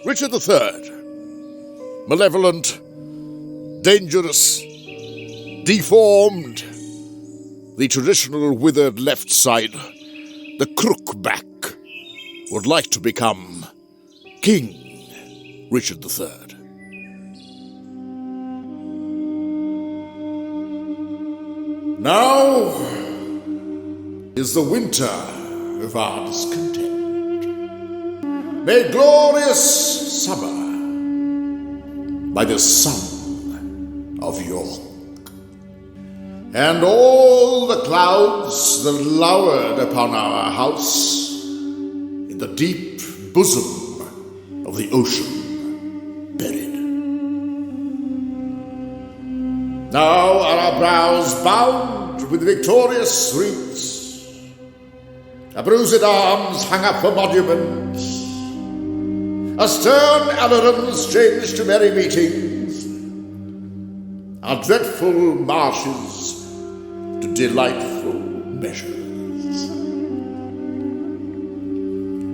Richard III. Malevolent, dangerous, deformed, the traditional withered left side, the crook-back, would like to become King Richard III. Now is the winter of our discontent. May glorious summer by the son of York, and all the clouds that lowered upon our house in the deep bosom of the ocean buried. Now are our brows bound with victorious wreaths, our bruised arms hung up for monuments, our stern ailerons changed to merry meetings, our dreadful marshes to delightful measures.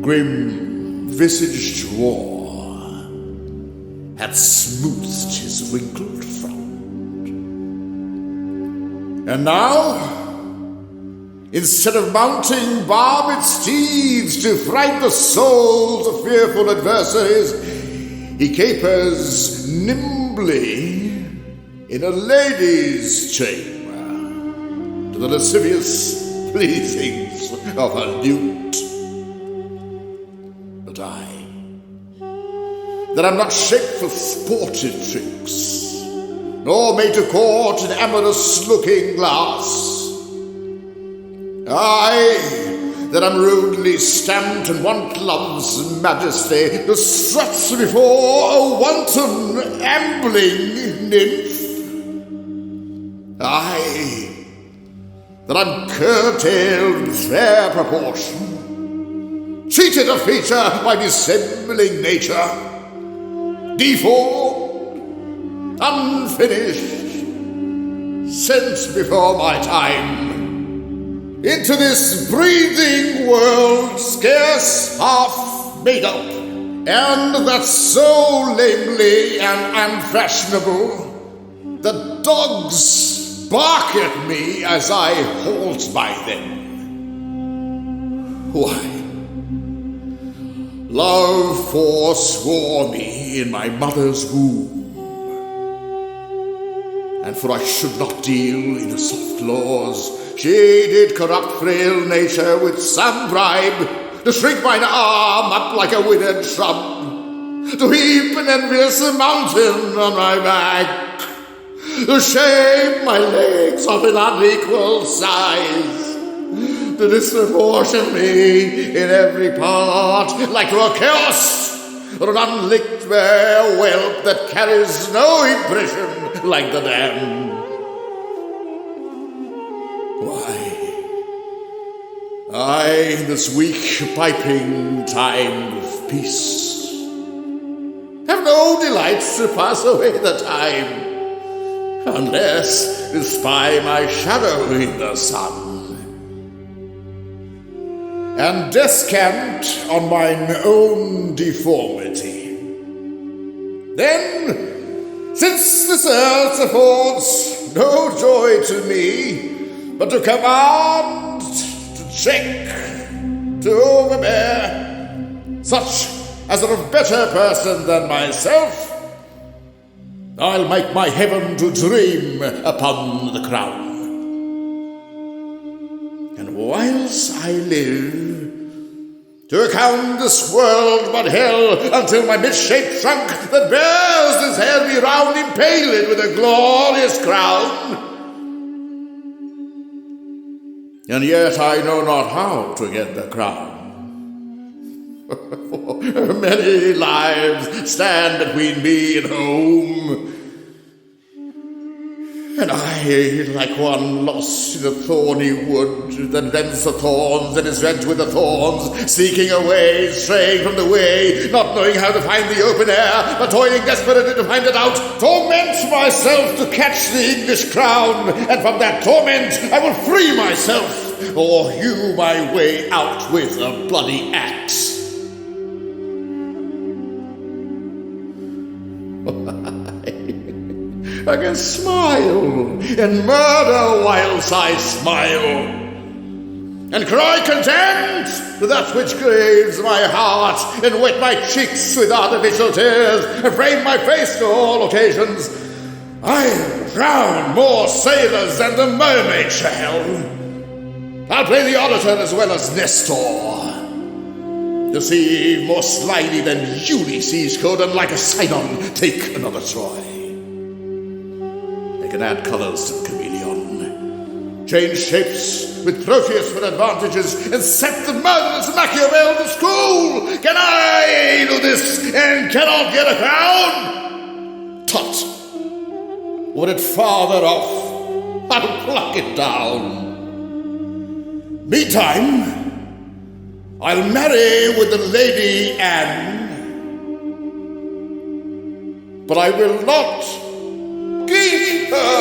Grim-visaged war had smoothed his wrinkled front. And now, instead of mounting barbed steeds to fright the souls of fearful adversaries, he capers nimbly in a lady's chamber to the lascivious pleasings of a lute. But I, that am not shaped for sportive tricks, nor made to court an amorous looking glass, I, that am rudely stamped and want love's majesty, to strut before a wanton ambling nymph, I, that am curtailed with fair proportion, cheated of feature by dissembling nature, deformed, unfinished, sent before my time, into this breathing world scarce half made up, and that so lamely and unfashionable that dogs bark at me as I halt by them. Why, love forswore me in my mother's womb, and for I should not deal in soft laws, she did corrupt frail nature with some bribe, to shrink mine arm up like a withered shrub, to heap an envious mountain on my back, to shame my legs of an unequal size, to disproportion me in every part, like to a chaos, or an unlicked bare whelp that carries no impression like the dam. Why, I, in this weak piping time of peace, have no delights to pass away the time, unless to spy my shadow in the sun, and descant on mine own deformity. Then, since this earth affords no joy to me, but to command, to check, to overbear, such as are of better person than myself, I'll make my heaven to dream upon the crown. And whilst I live, to account this world but hell, until my misshaped trunk that bears this hair be round impaled with a glorious crown. And yet I know not how to get the crown. Many lives stand between me and home, and I, like one lost in a thorny wood that rents the thorns and is rent with the thorns, seeking a way, straying from the way, not knowing how to find the open air, but toiling desperately to find it out, torment myself to catch the English crown, and from that torment I will free myself, or hew my way out with a bloody axe. I can smile and murder whilst I smile, and cry content to that which grieves my heart, and wet my cheeks with artificial tears, and frame my face to all occasions. I drown more sailors than the mermaid shall. I'll play the orator as well as Nestor, deceive more slyly than Ulysses could, and like a Sidon take another Troy. I can add colours to the chameleon, change shapes with Proteus for advantages, and set the murderous Machiavel to school. Can I do this and cannot get a crown? Tut! Were it farther off, I'll pluck it down. Meantime, I'll marry with the Lady Anne, but I will not give her